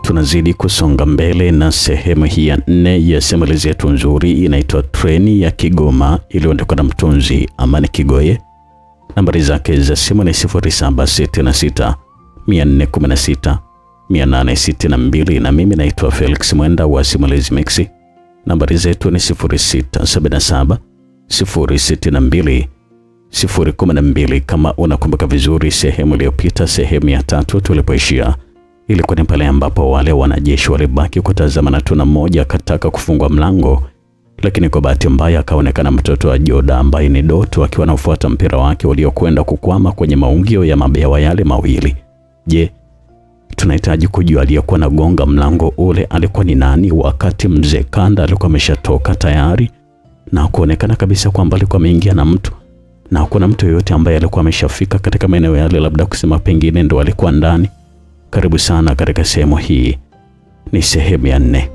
Tunazidi kusonga mbele na sehemu hii ya 4 ya simulizi yetu nzuri inaitwa Treni ya Kigoma, iliyoandikwa na mtunzi Amani Kigoye. Nambari zake za simu ni 0766 416 862 na mimi naitwa Felix Mwenda wa Simulizi Mixi. Nambari zetu ni 0677 062 012. Kama unakumbuka vizuri, sehemu iliyopita, sehemu ya 3 tulipoishia, ilikuwa ni pale ambapo wale wanajeshi walibaki kutazama na tuna mmoja akataka kufungua mlango, lakini kwa bahati mbaya akaonekana mtoto wa Joda ambaye ni Doto akiwa anafuata mpira wake uliokwenda kukwama kwenye maungio ya mabewa yale mawili. Je, tunahitaji kujua aliyekuwa na gonga mlango ule alikuwa ni nani, wakati mzee Kanda alikuwa ameshatoka tayari na kuonekana kabisa kwamba alikuwa ameingia na mtu, na hakuna mtu yoyote ambaye alikuwa ameshafika katika maeneo yale, labda kusema pengine ndo alikuwa ndani. Karibu sana katika sehemu hii, ni sehemu ya 4.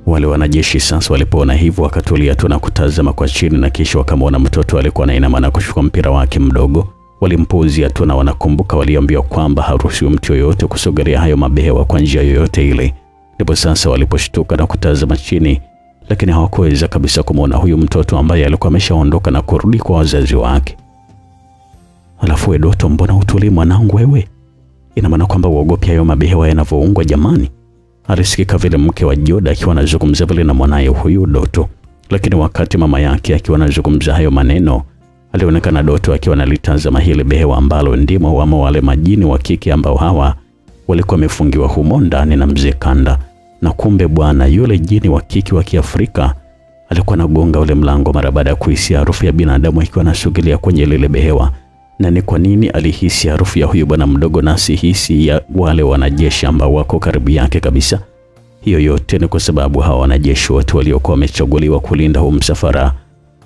Wale wanajeshi sasa walipoona hivyo wakatulia tu na kutazama kwa chini, na kisha wakamwona mtoto alikuwa anainama na kuchukua mpira wake mdogo. Walimpuuzia tu na wanakumbuka waliambiwa kwamba haruhusiwi mtu yoyote kusogelea hayo mabehewa kwa njia yoyote ile. Ndipo sasa waliposhtuka na kutazama chini, lakini hawakuweza kabisa kumwona huyu mtoto ambaye alikuwa ameshaondoka na kurudi kwa wazazi wake. Alafu we Doto, mbona utuli mwanangu wewe? Ina maana kwamba uogopi hayo mabehewa yanavyoungwa jamani? Alisikika vile mke wa Joda akiwa anazungumza vile na mwanae huyu Doto, lakini wakati mama yake akiwa anazungumza hayo maneno, alionekana Doto akiwa analitazama hili behewa ambalo ndimo wamo wale majini wa kike ambao hawa walikuwa wamefungiwa humo ndani na mzee Kanda. Na kumbe bwana, yule jini wa kike wa Kiafrika alikuwa anagonga ule mlango mara baada ya kuhisi harufu ya binadamu ikiwa anasugilia kwenye lile behewa. Na ni kwa nini alihisi harufu ya huyu bwana mdogo na si hisi ya wale wanajeshi ambao wako karibu yake kabisa? Hiyo yote ni kwa sababu hawa wanajeshi wote waliokuwa wamechaguliwa kulinda huu msafara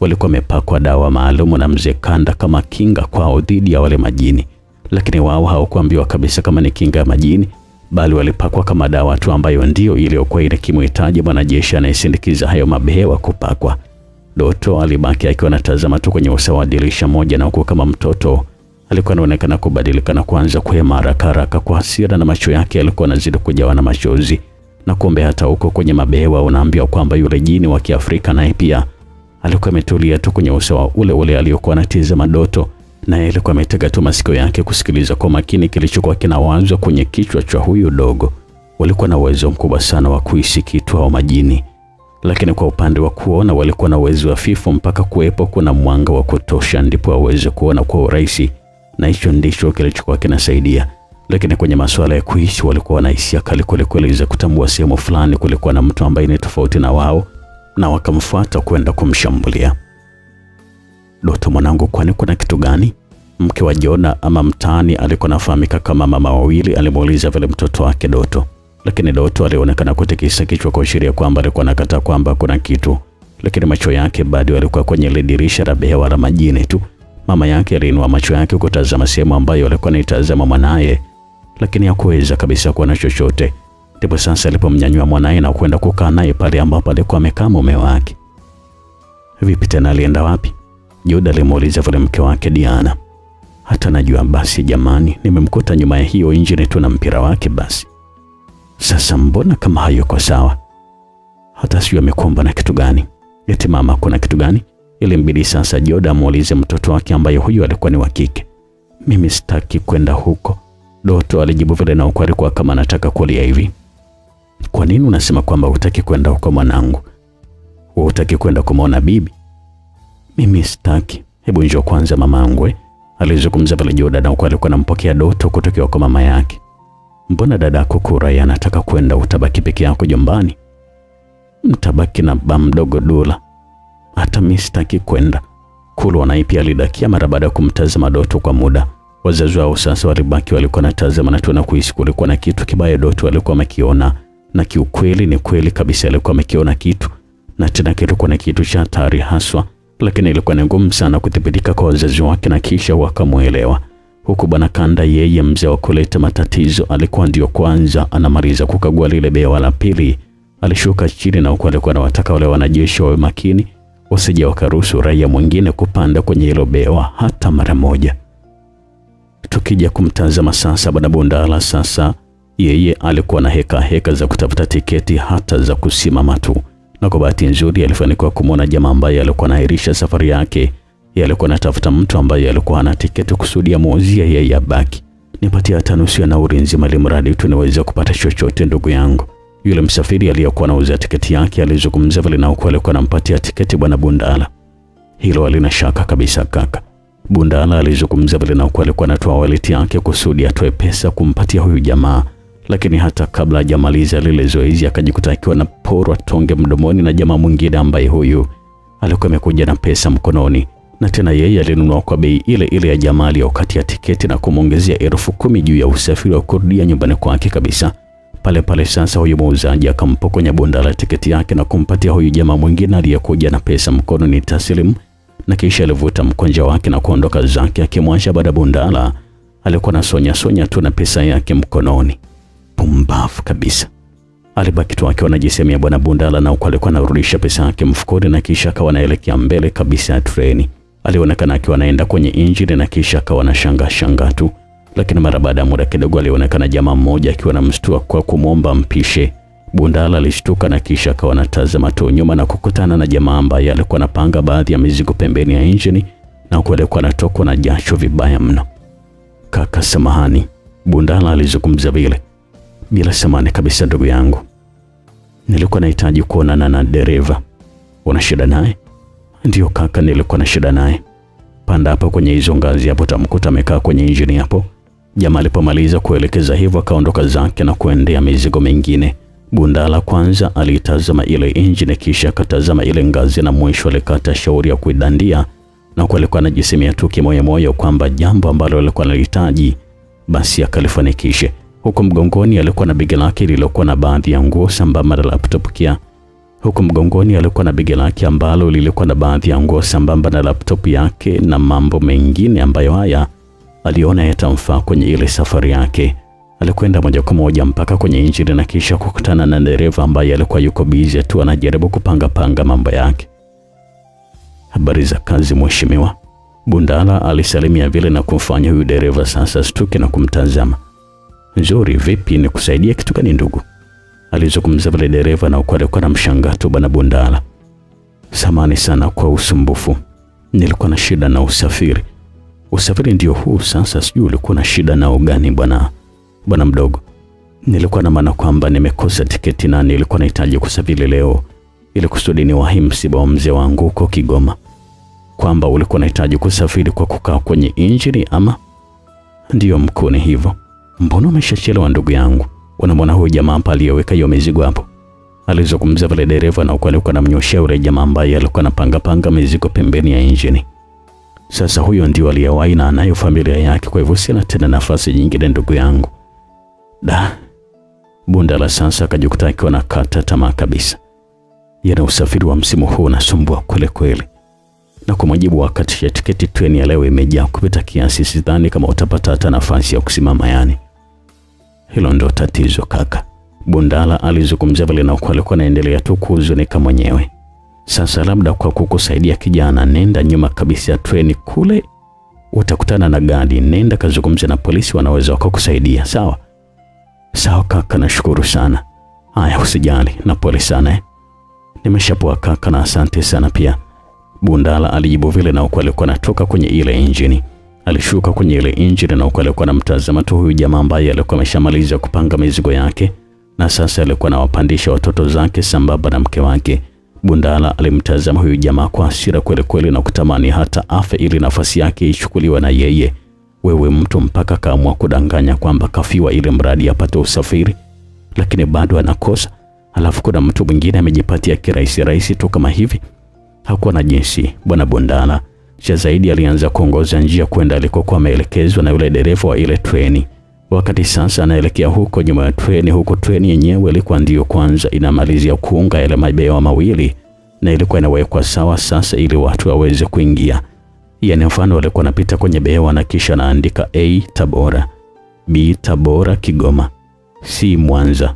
walikuwa wamepakwa dawa maalum na mzee Kanda kama kinga kwao dhidi ya wale majini. Lakini wao hawakuambiwa kabisa kama ni kinga ya majini, bali walipakwa kama dawa tu ambayo ndio iliyokuwa inakimhitaji mwanajeshi anayesindikiza hayo mabehewa kupakwa. Doto alibaki akiwa anatazama tu kwenye usawa wa dirisha moja, na huko kama mtoto alikuwa anaonekana kubadilika na kuanza kuhema haraka kwa hasira, na macho yake yalikuwa yanazidi kujawa na machozi. Na kumbe hata huko kwenye mabehewa unaambiwa kwamba yule jini wa Kiafrika naye pia alikuwa ametulia tu kwenye usawa ule aliyokuwa anatizama Doto, na yeye alikuwa ametega tu masikio yake kusikiliza kwa makini kilichokuwa kinawazwa kwenye kichwa cha huyu dogo. Walikuwa na uwezo mkubwa sana wa kuhisi kitu hao majini, lakini kwa upande wa kuona walikuwa na uwezo hafifu mpaka kuwepo kuna mwanga wa kutosha ndipo waweze kuona kwa urahisi, na hicho ndicho kilichokuwa kinasaidia. Lakini kwenye masuala ya kuishi walikuwa wanahisia kali kweli za kutambua sehemu fulani kulikuwa na mtu ambaye ni tofauti na wao, na wakamfuata kwenda kumshambulia. Doto mwanangu, kwani kuna kitu gani? Mke wa Joda ama mtaani alikuwa anafahamika kama mama wawili alimuuliza vile mtoto wake Doto. Lakini Doto alionekana kutikisa kichwa kuashiria kwamba alikuwa anakataa kwamba kuna kitu, lakini macho yake bado yalikuwa kwenye ile dirisha la behewa la majini tu. Mama yake aliinua macho yake kutazama sehemu ambayo alikuwa anaitazama mwanae, lakini hakuweza kabisa kuona chochote. Ndipo sasa alipomnyanyua mwanae na kwenda kukaa naye pale ambapo alikuwa amekaa mume wake. Vipi tena, alienda wapi? Joda alimuuliza vile mke wake Diana. Hata najua basi jamani, nimemkuta nyuma ya hiyo injini tu na mpira wake basi. Sasa mbona kama hayo kwa sawa? Hata sio amekomba na kitu gani? Eti mama, kuna kitu gani? Ilimbidi sasa Joda muulize mtoto wake ambaye huyu alikuwa ni wa kike. Mimi sitaki kwenda huko, Doto alijibu vile, na ukweli kwa kama anataka kulia hivi. Kwa nini unasema kwamba hutaki kwenda huko mwanangu? Wewe hutaki kwenda kumwona bibi? Mimi sitaki. Hebu njoo kwanza mamangu, alizungumza vile Joda, na ukweli alikuwa anampokea Doto kutoka kwa mama yake. Mbona dadako Kurai anataka kwenda, utabaki peke yako jombani? Mtabaki na baba mdogo Dula. Hata mimi sitaki kwenda. Kulwa naye pia alidakia mara baada ya kumtazama Doto kwa muda. Wazazi wao sasa walibaki walikuwa natazama na tuona kuhisi kulikuwa na kitu kibaya Doto alikuwa amekiona, na kiukweli ni kweli kabisa alikuwa amekiona kitu, na tena kilikuwa na kitu cha hatari haswa, lakini ilikuwa ni ngumu sana kudhibitika kwa wazazi wake na kisha wakamuelewa. huku bwana Kanda, yeye mzee wa kuleta matatizo, alikuwa ndio kwanza anamaliza kukagua lile bewa la pili. Alishuka chini na huku alikuwa anawataka wale wanajeshi wawe makini, wasije wakaruhusu raia mwingine kupanda kwenye hilo bewa hata mara moja. Tukija kumtazama sasa bwana Bundala, sasa yeye alikuwa na heka za kutafuta tiketi hata za kusimama tu. Na kwa bahati nzuri alifanikiwa kumwona jamaa ambaye alikuwa anaahirisha safari yake. Yeye alikuwa anatafuta mtu ambaye alikuwa ana tiketi kusudi amuuzie yeye abaki. Nipatie hata nusu ya nauli nzima ili mradi tunaweza kupata chochote ndugu yangu. Yule msafiri aliyekuwa anauza tiketi yake alizungumza vile na huko alikuwa anampatia tiketi bwana Bundala. Hilo halina shaka kabisa kaka. Bundala alizungumza vile na huko alikuwa anatoa wallet yake kusudi atoe pesa kumpatia huyu jamaa. Lakini hata kabla hajamaliza lile zoezi akajikuta akiwa na porwa tonge mdomoni na jamaa mwingine ambaye huyu alikuwa amekuja na pesa mkononi, na tena yeye alinunua kwa bei ile ile ya jamaa aliyokatia tiketi na kumongezea 10,000 juu ya usafiri wa kurudia nyumbani kwake kabisa. Pale sasa huyu muuzaji akampokonya Bundala tiketi yake na kumpatia huyu jamaa mwingine aliyekuja na pesa mkononi taslimu, na kisha alivuta mkonja wake na kuondoka zake akimwacha baada Bundala alikuwa na sonya tu na pesa yake mkononi. Pumbavu kabisa. Alibaki tu akiwa anajisemea bwana Bundala, na huko alikuwa anarudisha pesa yake mfukoni na kisha akawa anaelekea mbele kabisa ya treni. Alionekana akiwa anaenda kwenye injini na kisha akawa anashanga tu. Lakini mara baada ya muda kidogo alionekana jamaa mmoja akiwa anamshtua kwa kumwomba mpishe. Bundala alishtuka na kisha akawa anatazama tu nyuma na kukutana na jamaa ambaye alikuwa anapanga baadhi ya mizigo pembeni ya injini, na huko alikuwa anatokwa na jasho vibaya mno. Kaka samahani, Bundala alizungumza vile. Bila samani kabisa ndugu yangu. Nilikuwa nahitaji kuonana na dereva. Una shida naye? Ndio kaka, nilikuwa na shida naye. Panda hapa kwenye hizo ngazi hapo, tamkuta amekaa kwenye injini hapo. Jamaa alipomaliza kuelekeza hivyo akaondoka zake na kuendea mizigo mingine. Bundala kwanza alitazama ile injini kisha akatazama ile ngazi na mwisho alikata shauri ya kuidandia, na kwa alikuwa anajisemea tu kimoyo kwamba jambo ambalo alikuwa analihitaji basi akalifanikishe. Huko mgongoni alikuwa na begi lake lililokuwa na baadhi ya nguo sambamba na laptop kia. Huko mgongoni alikuwa na begi lake ambalo lilikuwa na baadhi ya nguo sambamba na laptop yake na mambo mengine ambayo haya aliona yatamfaa kwenye ile safari yake. Alikwenda moja kwa moja mpaka kwenye injini na kisha kukutana na dereva ambaye alikuwa yuko busy tu anajaribu kupanga mambo yake. Habari za kazi mheshimiwa. Bundala alisalimia vile na kumfanya huyu dereva sasa stuke na kumtazama. Nzuri, vipi nikusaidie kitu gani ndugu? Alizungumza vile dereva na huko alikuwa anamshangaa tu bwana Bundala. Samahani sana kwa usumbufu. Nilikuwa na shida na usafiri. Usafiri ndio huu sasa, sijui ulikuwa na shida na gani bwana mdogo? Nilikuwa na maana kwamba nimekosa tiketi na nilikuwa nahitaji kusafiri leo ili kusudi niwahi msiba wa mzee wangu huko Kigoma. Kwamba ulikuwa unahitaji kusafiri kwa kukaa kwenye injini ama? Ndio mkuu, ni hivyo. Mbona umeshachelewa ndugu yangu? Unamwona huyu jamaa hapa aliyeweka hiyo mizigo hapo? Alizungumza vile dereva na alikuwa anamnyoshia yule jamaa ambaye alikuwa anapanga mizigo pembeni ya injini. Sasa huyo ndio aliyewahi na anayo familia yake, kwa hivyo sina tena nafasi nyingine ndugu yangu. Bundala sasa akajikuta akiwa na kata tamaa kabisa. Yana usafiri wa msimu huu unasumbua kweli. Na kwa mujibu wa wakati ya tiketi treni ya leo imejaa kupita kiasi, sidhani kama utapata hata nafasi ya kusimama yani. Hilo ndio tatizo kaka. Bundala alizungumza vile na alikuwa anaendelea tu kuhuzunika mwenyewe. Sasa labda kwa kukusaidia kijana, nenda nyuma kabisa ya treni kule, utakutana na gari, nenda kazungumze na polisi, wanaweza wakakusaidia. Sawa kaka, nashukuru sana. Haya usijali na pole sana. Nimeshapoa kaka na asante sana pia. Bundala alijibu vile na alikuwa anatoka kwenye ile injini. Alishuka kwenye ile injini na alikuwa anamtazama tu huyu jamaa ambaye alikuwa ameshamaliza kupanga mizigo yake, na sasa alikuwa anawapandisha watoto zake sambamba na mke wake. Bundala alimtazama huyu jamaa kwa hasira kweli na kutamani hata afe ili nafasi yake ichukuliwe na yeye. Wewe mtu mpaka kaamua kudanganya kwamba kafiwa ili mradi apate usafiri, lakini bado anakosa. Alafu kuna mtu mwingine amejipatia kirahisi tu kama hivi. Hakuwa na jinsi bwana Bundala. Cha zaidi alianza kuongoza njia kwenda alikokuwa ameelekezwa na yule dereva wa ile treni. Wakati sasa anaelekea huko nyuma ya treni, huko treni yenyewe ilikuwa ndio kwanza inamalizia kuunga yale mabewa mawili na ilikuwa inawekwa sawa sasa ili watu waweze kuingia. Yaani mfano alikuwa anapita kwenye behewa na kisha anaandika A Tabora, B Tabora Kigoma, C Mwanza,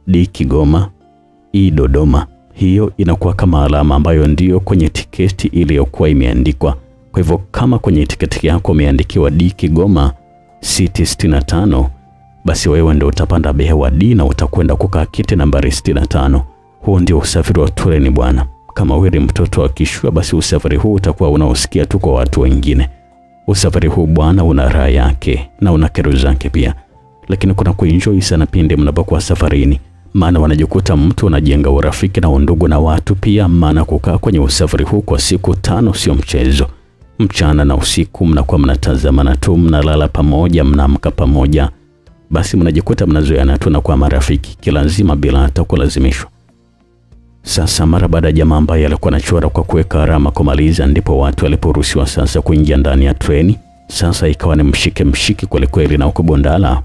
D Kigoma, E Dodoma. Hiyo inakuwa kama alama ambayo ndiyo kwenye tiketi iliyokuwa imeandikwa. Kwa hivyo kama kwenye tiketi yako umeandikiwa D Kigoma siti 65, basi wewe ndio utapanda behewa D na utakwenda kukaa kiti nambari 65. Huo ndio usafiri wa treni bwana. Kama wewe ni mtoto wa kishua, basi usafiri huu utakuwa unaosikia tu kwa watu wengine. Usafiri huu bwana una raha yake na una kero zake pia. Lakini kuna kuenjoy sana pindi mnapokuwa safarini. Maana wanajikuta mtu anajenga urafiki na undugu na watu pia, maana kukaa kwenye usafiri huu kwa siku 5 sio mchezo. Mchana na usiku mnakuwa mnatazamana tu, mnalala pamoja, mnaamka pamoja. Basi mnajikuta mnazoeana tu na kuwa marafiki kilazima bila hata kulazimishwa. Sasa mara baada ya jamaa ambaye alikuwa anachora kwa kuweka alama kumaliza, ndipo watu waliporuhusiwa sasa kuingia ndani ya treni. Sasa ikawa ni mshike kweli kweli, na huko Bundala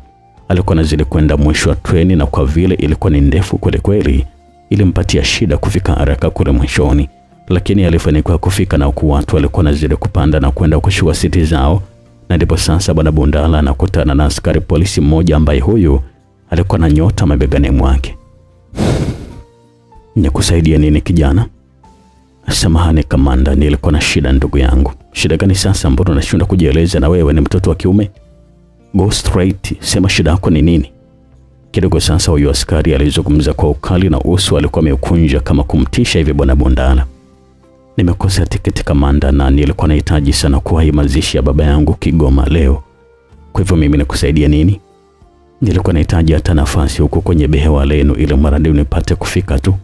alikuwa anazidi kwenda mwisho wa treni, na kwa vile ilikuwa ni ndefu kweli kweli ilimpatia shida kufika haraka kule mwishoni, lakini alifanikiwa kufika, na huko watu walikuwa wanazidi kupanda na kwenda kushua siti zao. Na ndipo sasa bwana Bundala anakutana na askari polisi mmoja ambaye huyu alikuwa na nyota mabegani mwake. Nikusaidia nini kijana? Samahani kamanda, nilikuwa na shida ndugu yangu. Shida gani sasa, mbona unashindwa kujieleza na wewe ni mtoto wa kiume? Go straight, sema shida yako ni nini? Kidogo sasa huyo askari alizungumza kwa ukali na uso alikuwa ameukunja kama kumtisha hivi bwana Bundala. Nimekosa tiketi kamanda, na nilikuwa nahitaji sana kuwahi mazishi ya baba yangu Kigoma leo. Kwa hivyo mimi nikusaidia nini? Nilikuwa nahitaji hata nafasi huko kwenye behewa lenu ili mradi nipate kufika tu.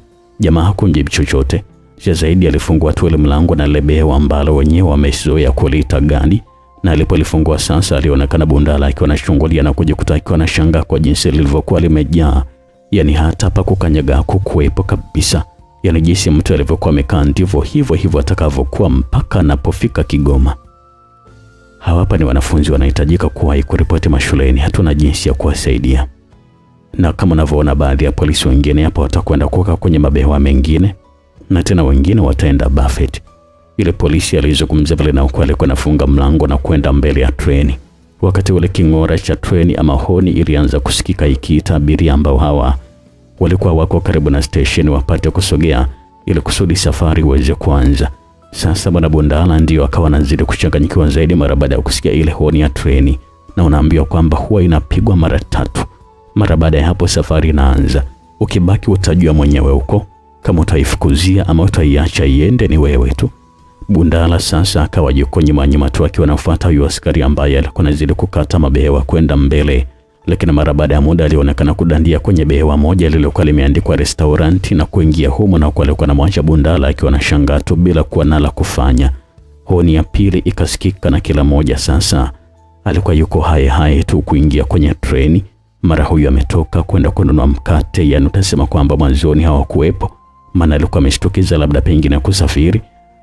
Jamaa hakumjibu chochote. Zaidi alifungua tu ile mlango na ile behewa ambalo wenyewe wamezoea kuliita gani, na alipolifungua sasa alionekana Bundala akiwa anachungulia na kujikuta akiwa anashangaa kwa jinsi lilivyokuwa limejaa. Yaani hata pa kukanyaga kukuepo kabisa. Yaani jinsi mtu alivyokuwa amekaa ndivyo hivyo atakavyokuwa mpaka anapofika Kigoma. Hawapa ni wanafunzi wanahitajika kuwahi kuripoti mashuleni, hatuna jinsi ya kuwasaidia. Na kama unavyoona baadhi ya polisi wengine hapa watakwenda kukaa kwenye mabehewa mengine, na tena wengine wataenda buffet. Ile polisi alizungumza vile, na huko alikuwa anafunga mlango na kwenda mbele ya treni. Wakati ule king'ora cha treni ama honi ilianza kusikika ikiita abiria ambao hawa walikuwa wako karibu na station wapate kusogea ili kusudi safari iweze kuanza. Sasa bwana Bundala ndio akawa anazidi kuchanganyikiwa zaidi mara baada ya kusikia ile honi ya treni, na unaambiwa kwamba huwa inapigwa mara 3. Mara baada ya hapo safari inaanza. Ukibaki utajua mwenyewe huko kama utaifukuzia ama utaiacha iende, ni wewe tu. Bundala sasa akawa yuko nyuma tu akiwa anafuata huyo askari ambaye alikuwa anazidi kukata mabehewa kwenda mbele. Lakini mara baada ya muda alionekana kudandia kwenye behewa moja lililokuwa limeandikwa restaurant na kuingia humo, na kwa alikuwa anamwacha Bundala akiwa anashangaa tu bila kuwa nala kufanya. Honi ya pili ikasikika na kila moja sasa alikuwa yuko hai tu kuingia kwenye treni. Mara huyu ametoka kwenda kununua mkate, yani utasema kwamba mwanzoni hawakuepo, maana alikuwa ameshtukiza labda pengine kusafiri.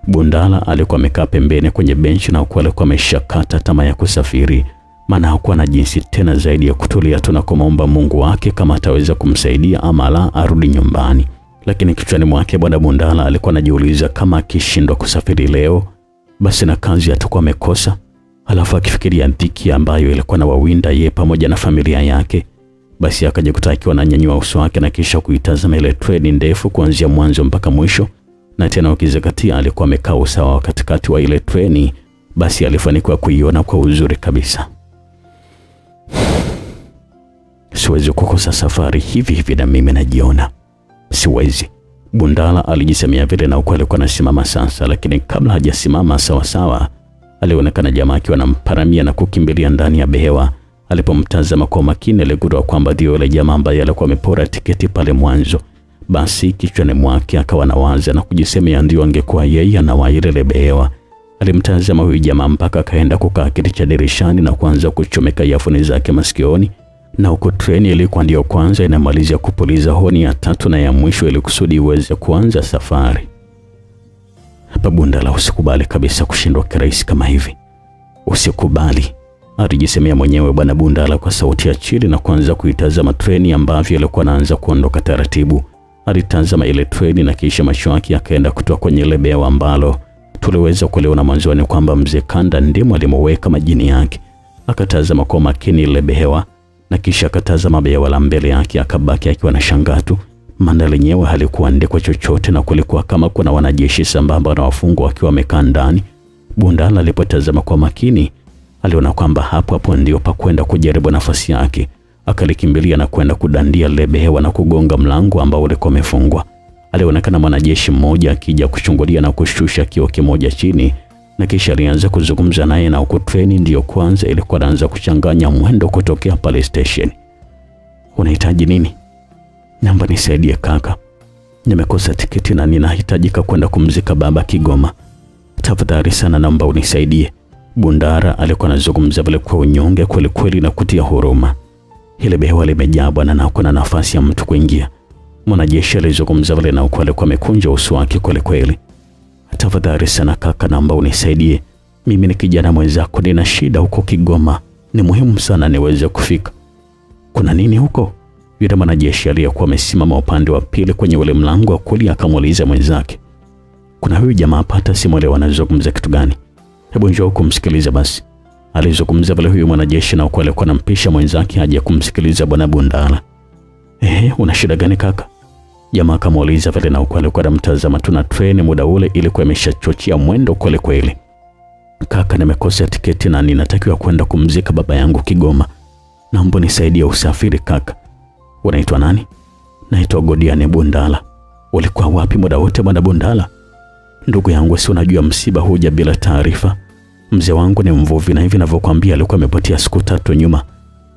Bundala alikuwa amekaa pembeni kwenye benchi, na huko alikuwa ameshakata tamaa ya kusafiri, maana hakuwa na jinsi tena zaidi ya kutulia tu na kumomba Mungu wake kama ataweza kumsaidia ama la arudi nyumbani. Lakini kichwani mwake bwana Bundala alikuwa anajiuliza kama akishindwa kusafiri leo, basi na kazi atakuwa amekosa. Alafu akifikiria dhiki ambayo ilikuwa na wawinda yeye pamoja na familia yake, basi akajikuta akiwa ananyanyua uso wake na kisha kuitazama ile treni ndefu kuanzia mwanzo mpaka mwisho. Na tena ukizingatia alikuwa amekaa usawa katikati wa ile treni, basi alifanikiwa kuiona kwa uzuri kabisa. Siwezi kukosa safari hivi na mimi najiona. Siwezi. Bundala alijisemea vile, na huko alikuwa anasimama sasa, lakini kabla hajasimama sawa alionekana jamaa akiwa anamparamia na kukimbilia ndani ya behewa. Alipomtazama kwa makini aligundua kwamba ndio yule jamaa ambaye alikuwa amepora tiketi pale mwanzo. Basi kichwani mwake akawa anawaza na kujisemea ndio angekuwa yeye anawahi ile behewa. Alimtazama huyu jamaa mpaka akaenda kukaa kiti cha dirishani na kuanza kuchomeka earphone zake masikioni. Na huko treni ilikuwa ndio kwanza inamalizia kupuliza honi ya 3 na ya mwisho ili kusudi iweze kuanza safari. Hapa Bundala, usikubali kabisa kushindwa kirahisi kama hivi. Usikubali, alijisemea mwenyewe bwana Bundala kwa sauti ya chini, na kuanza kuitazama treni ambavyo ilikuwa inaanza kuondoka taratibu. Alitazama ile treni na kisha macho yake yakaenda kutoka kwenye ile behewa ambalo Tuliweza kuelewana mwanzoni kwamba mzee Kanda ndiye alimoweka majini yake. Akatazama kwa makini ile behewa na kisha akatazama behewa la mbele yake, akabaki akiwa na shangaa tu, maana lenyewe halikuandikwa chochote na kulikuwa kama kuna wanajeshi sambamba na wafungwa wakiwa wamekaa ndani. Bundala alipotazama kwa makini aliona kwamba hapo ndio pa kwenda kujaribu nafasi yake. Akalikimbilia na kwenda kudandia ile behewa na kugonga mlango ambao ulikuwa umefungwa. Alionekana mwanajeshi mmoja akija kuchungulia na kushusha kioo kimoja chini, na kisha alianza kuzungumza naye, na huko Treni ndio kwanza ilikuwa anaanza kuchanganya mwendo kutokea pale station. Unahitaji nini? Naomba nisaidie kaka. Nimekosa tiketi na ninahitajika kwenda kumzika baba Kigoma. Tafadhali sana naomba unisaidie. Bundara alikuwa anazungumza vile kwa unyonge kweli na kutia huruma. Ile behewa limejaa bwana na kuna nafasi ya mtu kuingia. Mwanajeshi alizungumza vile na alikuwa amekunja uso wake kweli. Tafadhali sana kaka, naomba unisaidie. Mimi ni kijana mwenzako, nina shida huko Kigoma. Ni muhimu sana niweze kufika. Kuna nini huko? Yule mwanajeshi aliyekuwa amesimama upande wa pili kwenye ule mlango wa kulia akamuuliza mwenzake. Kuna huyu jamaa hapa, simuelewa anazungumza kitu gani. Hebu njoo kumsikiliza basi. Alizungumza vile huyu mwanajeshi na alikuwa anampisha mwenzake aje kumsikiliza bwana Bundala. Una shida gani kaka? Jamaa akamuuliza vile na alikuwa anamtazama tu, na Treni muda ule ilikuwa imeshachochia mwendo kweli. Kaka, nimekosa tiketi na ninatakiwa kwenda kumzika baba yangu Kigoma. Naomba nisaidie usafiri kaka. Unaitwa nani? Naitwa Godiane Bundala. Ulikuwa wapi muda wote bwana Bundala? Ndugu yangu, si unajua msiba huja bila taarifa. Mzee wangu ni mvuvi na hivi ninavyokuambia alikuwa amepotea siku 3 nyuma,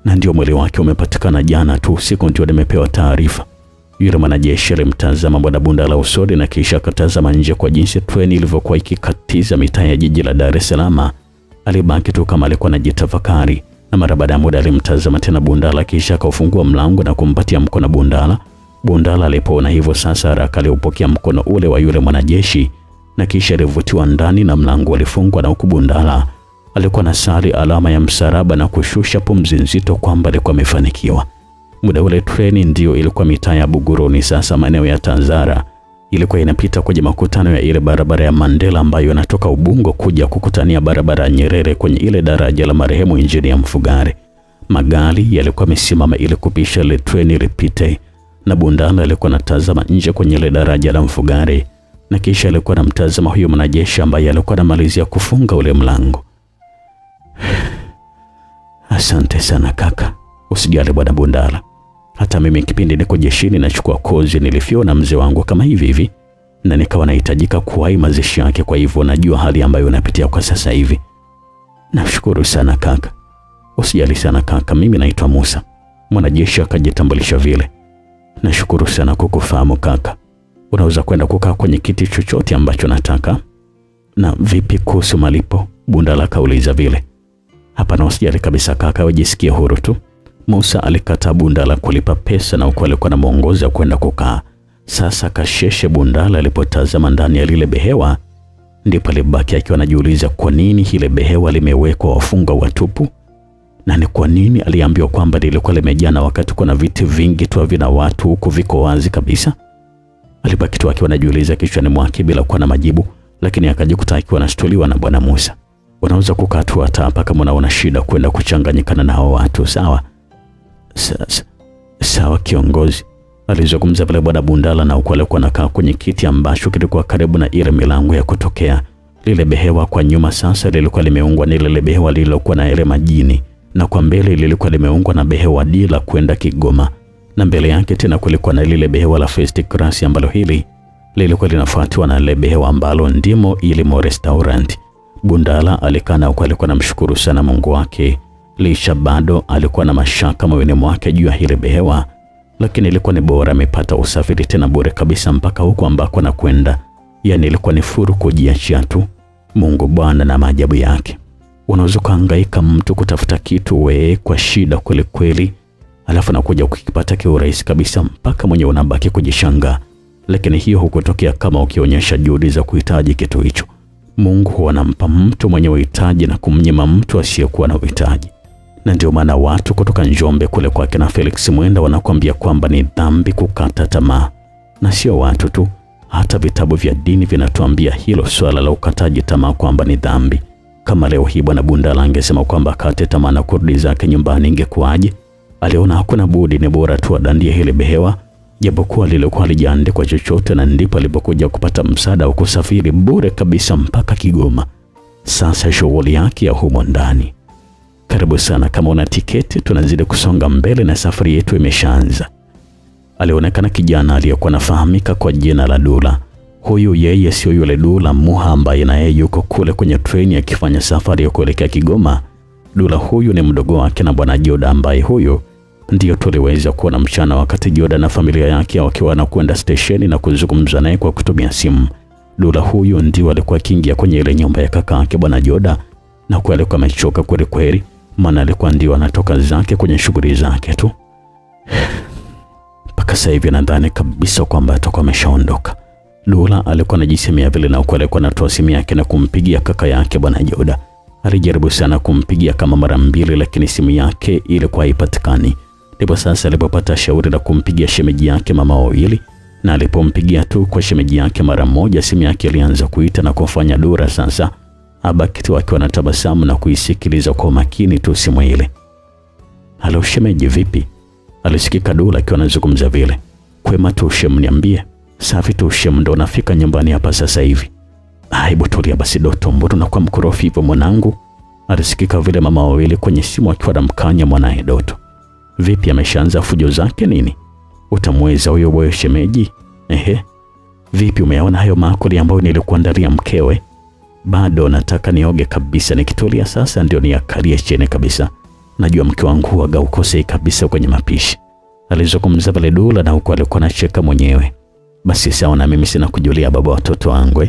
na ndio mwili wake umepatikana jana tu usiku ndio nimepewa taarifa. Yule mwanajeshi alimtazama bwana Bundala usoni na kisha akatazama nje kwa jinsi treni ilivyokuwa ikikatiza mitaa ya jiji la Dar es Salaam. Alibaki tu kama alikuwa anajitafakari, na mara baada ya muda alimtazama tena Bundala kisha akafungua mlango na kumpatia mkono Bundala. Bundala alipoona hivyo sasa haraka aliupokea mkono ule wa yule mwanajeshi na kisha alivutiwa ndani na mlango ulifungwa, na huku Bundala alikuwa na sali alama ya msalaba na kushusha pumzi nzito kwamba alikuwa amefanikiwa. Muda ule Treni ndio ilikuwa mitaa ya Buguruni, sasa maeneo ya Tanzara. Ilikuwa inapita kwenye makutano ya ile barabara ya Mandela ambayo inatoka Ubungo kuja kukutania barabara ya Nyerere kwenye ile daraja la marehemu Injinia Mfugare. Magari yalikuwa yamesimama ili kupisha ile treni lipite, na Bundala alikuwa anatazama nje kwenye ile daraja la Mfugare, na kisha alikuwa anamtazama huyo mwanajeshi ambaye alikuwa anamalizia kufunga ule mlango. Asante sana kaka. Usijali bwana Bundala. Hata mimi kipindi niko jeshini nachukua kozi nilifiona mzee wangu kama hivi na nikawa nahitajika kuwahi mazishi yake, kwa hivyo najua hali ambayo unapitia kwa sasa hivi. Nashukuru sana kaka. Usijali sana kaka, mimi naitwa Musa. Mwanajeshi akajitambulisha vile. Nashukuru sana kukufahamu kaka. Unaweza kwenda kukaa kwenye kiti chochote ambacho nataka. Na vipi kuhusu malipo? Bundala kauliza vile. Hapana, usijali kabisa kaka, wajisikie huru tu. Musa alikata Bundala kulipa pesa na huko alikuwa anamuongoza kwenda kukaa. Sasa kasheshe Bundala alipotazama ndani ya lile behewa, ndipo alibaki akiwa anajiuliza kwa nini ile behewa limewekwa wafungwa watupu, na ni kwa nini aliambiwa kwamba lilikuwa limejaa na wakati kuna viti vingi tu vina watu huku viko wazi kabisa. Alibaki tu akiwa anajiuliza kichwani mwake bila kuwa na majibu, lakini akajikuta akiwa anastuliwa na bwana Musa. Unaweza kukaa tu hapa kama unaona shida kwenda kuchanganyikana na hao watu, sawa? Sawa kiongozi. Alizungumza pale bwana Bundala, na huko alikuwa anakaa kwenye kiti ambacho kilikuwa karibu na ile milango ya kutokea. Lile behewa kwa nyuma sasa lilikuwa limeungwa na lile behewa lililokuwa na ile majini, na kwa mbele lilikuwa limeungwa na behewa dila kwenda Kigoma, na mbele yake tena kulikuwa na lile behewa la first class ambalo hili lilikuwa linafuatiwa na lile behewa ambalo ndimo ilimo restaurant. Bundala alikana huko alikuwa anamshukuru sana Mungu wake, lisha bado alikuwa na mashaka moyoni mwake juu ya ile behewa, lakini ilikuwa ni bora amepata usafiri tena bure kabisa mpaka huko ambako anakwenda. Yani ilikuwa ni furu kujiachia tu. Mungu Bwana na maajabu yake. Unaweza kuhangaika mtu kutafuta kitu kwa shida kweli, alafu nakuja kukipata kwa urahisi kabisa mpaka mwenye unabaki kujishanga. Lakini hiyo hukutokea kama ukionyesha juhudi za kuhitaji kitu hicho. Mungu huwa anampa mtu mwenye uhitaji na kumnyima mtu asiyekuwa na uhitaji. Na ndio maana watu kutoka Njombe kule kwa kina Felix Mwenda wanakuambia kwamba ni dhambi kukata tamaa. Na sio watu tu, Hata vitabu vya dini vinatuambia hilo swala la ukataji tamaa kwamba ni dhambi. Kama leo hii bwana Bundala angesema kwamba akate tamaa na kurudi zake nyumbani ingekuwaje? Aliona hakuna budi ni bora tu adandie hili behewa, japokuwa lilikuwa halijaandikwa chochote, na ndipo alipokuja kupata msaada wa kusafiri bure kabisa mpaka Kigoma. Sasa shughuli yake ya humo ndani. Karibu sana, kama una tiketi tunazidi kusonga mbele na safari yetu imeshaanza. Alionekana kijana aliyekuwa anafahamika kwa jina la Dula. Huyu yeye sio yule Dula Muha ambaye na yeye yuko kule kwenye treni akifanya safari ya kuelekea Kigoma. Dula huyu ni mdogo wake na bwana Joda, ambaye huyu ndio tuliweza kuona mchana wakati Joda na familia yake wakiwa wanakwenda stesheni na kuzungumza naye kwa kutumia simu. Dula huyu ndio alikuwa akiingia kwenye ile nyumba ya kaka yake bwana Joda, na kwa alikuwa amechoka kweli kweli, maana alikuwa ndio anatoka zake kwenye shughuli zake tu. Mpaka sasa hivi nadhani kabisa kwamba atakuwa ameshaondoka. Dula alikuwa anajisemea vile, na kwa alikuwa anatoa simu yake na kumpigia kaka yake bwana Joda. Alijaribu sana kumpigia kama mara 2, lakini simu yake ilikuwa haipatikani. Ndipo sasa alipopata shauri la kumpigia shemeji yake mama wawili, na alipompigia tu kwa shemeji yake mara moja, simu yake ilianza kuita na kufanya dura. Sasa abaki tu akiwa anatabasamu na kuisikiliza kwa makini tu simu ile. "Halo shemeji, vipi?" Alisikika Dula akiwa anazungumza vile. "Kwema tu shem, niambie." "Safi tu shem, ndo nafika nyumbani hapa sasa hivi." "Hebu tulia basi Doto, mbona unakuwa mkorofi hivyo mwanangu?" Alisikika vile mama wawili kwenye simu akiwa anamkanya mwanae Doto. "Vipi, ameshaanza fujo zake nini? Utamweza huyo boyo shemeji?" "Ehe." "Vipi, umeona hayo maakuli ambayo nilikuandalia mkewe?" "Bado nataka nioge kabisa, nikitulia sasa ndio niakalie chene kabisa. Najua mke wangu huaga ukosei kabisa kwenye mapishi." Alizungumza vile Dula, na huko alikuwa anacheka mwenyewe. "Basi sawa, na mimi sina kujulia baba watoto wangu."